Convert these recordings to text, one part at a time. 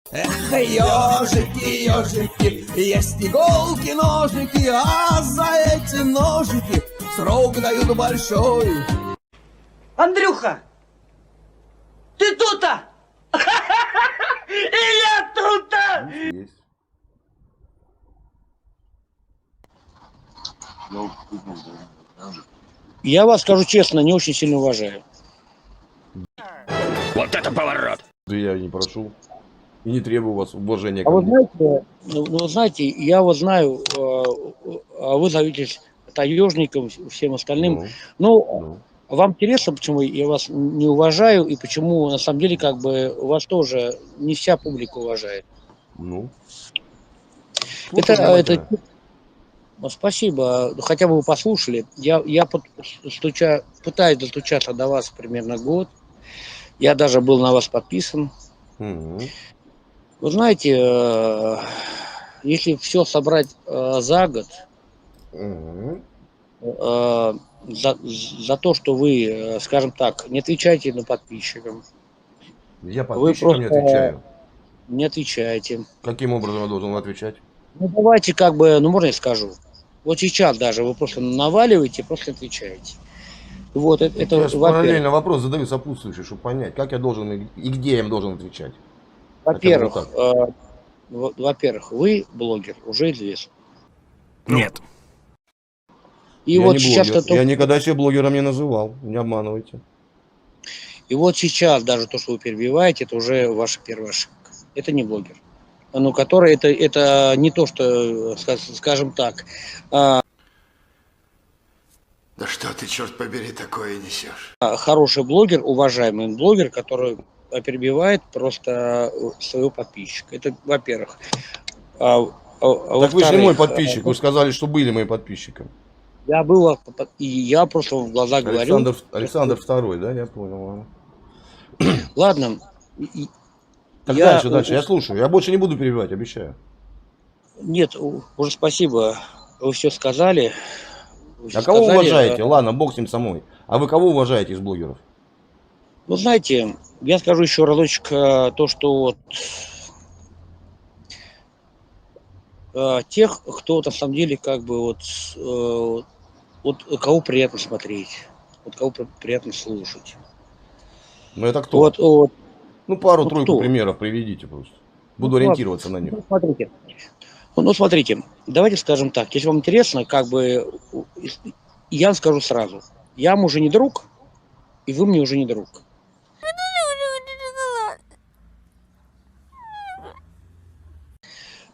Эх, ежики, ежики, есть иголки, ножики, а за эти ножики срок дают большой. Андрюха, ты тут-то? И я тут-то! Есть. Я вас, скажу честно, не очень сильно уважаю. Вот это поворот! Да я не прошу. И не требую у вас уважения А ко вы мне. знаете, вы знаете, я вот знаю, а вы зоветесь таежником, всем остальным. Ну, вам интересно, почему я вас не уважаю и почему на самом деле как бы вас тоже не вся публика уважает? Ну. Это спасибо, хотя бы вы послушали. Я пытаюсь достучаться до вас примерно год. Я даже был на вас подписан. Угу. Вы знаете, если все собрать за год, Угу. за то, что вы, скажем так, не отвечаете на подписчикам, Я вы подписчикам не просто отвечаю. не отвечаете. Каким образом я должен отвечать? Ну давайте как бы, ну можно я скажу. Вот сейчас даже вы просто наваливаете, просто отвечаете. Вот это Я же во-первых. параллельно вопрос задаю сопутствующий, чтобы понять, как я должен и где я им должен отвечать. Во-первых, вы блогер, уже известный. Нет. И Я вот не сейчас блогер. Я никогда себя блогером не называл. Не обманывайте. И вот сейчас даже то, что вы перебиваете, это уже ваша первая ошибка. Это не блогер. Ну, который это не то, что, скажем так. Да что ты, черт побери, такое несешь? Хороший блогер, уважаемый блогер, который перебивает просто своего подписчика. Это, во-первых. Так вы же не мой подписчик. Вы сказали, что были моим подписчиком. Я был, и я просто в глаза говорю. Александр II, да? Я понял. Ладно. Так дальше. Я слушаю. Я больше не буду перебивать, обещаю. Нет, уже спасибо. Вы все сказали. А кого уважаете? Ладно, бог с ним самой. А вы кого уважаете из блогеров? Ну, знаете, я скажу еще разочек то, что вот тех, кто на самом деле как бы вот кого приятно смотреть, вот кого приятно слушать. Ну это кто? Вот, ну пару-тройку примеров приведите просто. Буду ориентироваться на них. Ну смотрите, давайте скажем так, если вам интересно, как бы я скажу сразу, я вам уже не друг, и вы мне уже не друг.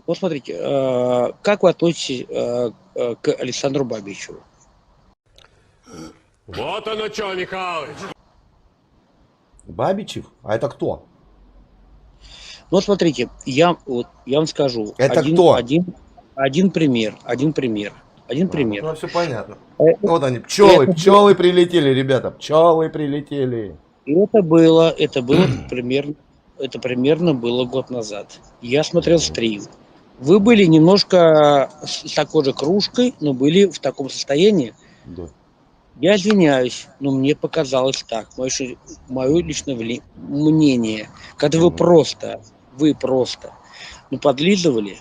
Вот смотрите, как вы относитесь к Александру Бабичеву? Вот оно что, Михалыч. Бабичев? А это кто? Ну смотрите, я вам скажу. Это кто? Один пример. Ну все понятно. Вот они, пчелы прилетели, ребята, пчелы прилетели. Это было примерно было год назад. Я смотрел стрим. Вы были немножко с такой же кружкой, но были в таком состоянии. Да. Я извиняюсь, но мне показалось так. Мое личное мнение. Когда вы просто, подлизывали.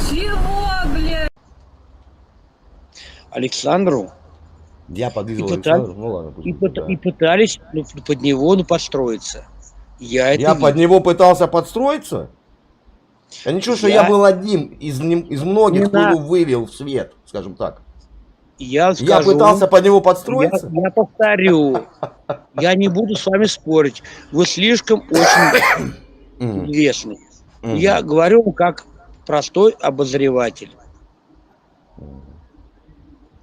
Чего, блядь? Я Александру. подлизывал Александру, ну ладно. И пытались под него подстроиться. Я под него пытался подстроиться? А ничего, что я был одним из многих, кто его вывел в свет, скажем так. Я пытался под него подстроиться? Я повторю. Я не буду с вами спорить. Вы слишком очень известный. Я говорю как простой обозреватель.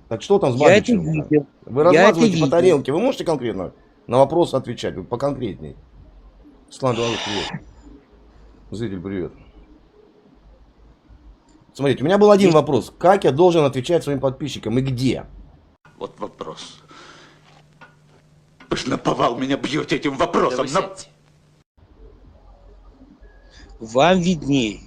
Так что там с Бабичевым? Вы размазываете по тарелке. Вы можете конкретно на вопросы отвечать? Вот поконкретней. Слава, привет. Зритель, привет. Смотрите, у меня был один вопрос. Как я должен отвечать своим подписчикам и где? Вот вопрос. Вы же наповал меня бьете этим вопросом. Вам видней.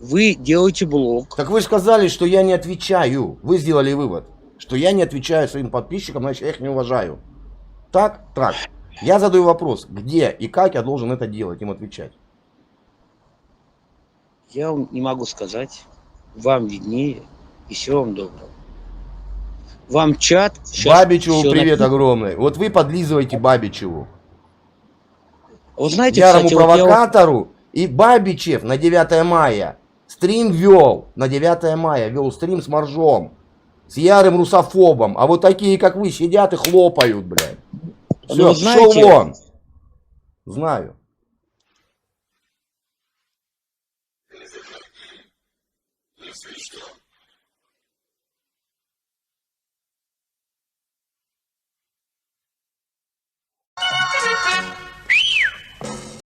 Вы делаете блог. Так вы сказали, что я не отвечаю. Вы сделали вывод, что я не отвечаю своим подписчикам, значит я их не уважаю. Так? Так. Я задаю вопрос, где и как я должен это делать, им отвечать. Я вам не могу сказать. Вам виднее. И всего вам доброго. Вам чат. Бабичеву привет огромный. Вот вы подлизываете Бабичеву. Вы знаете, Ярому кстати, провокатору. И Бабичев на 9 мая стрим вел. На 9 мая вел стрим с Моржом. С ярым русофобом. А вот такие, как вы, сидят и хлопают, блядь. Все, знаете, шел вон. Знаю.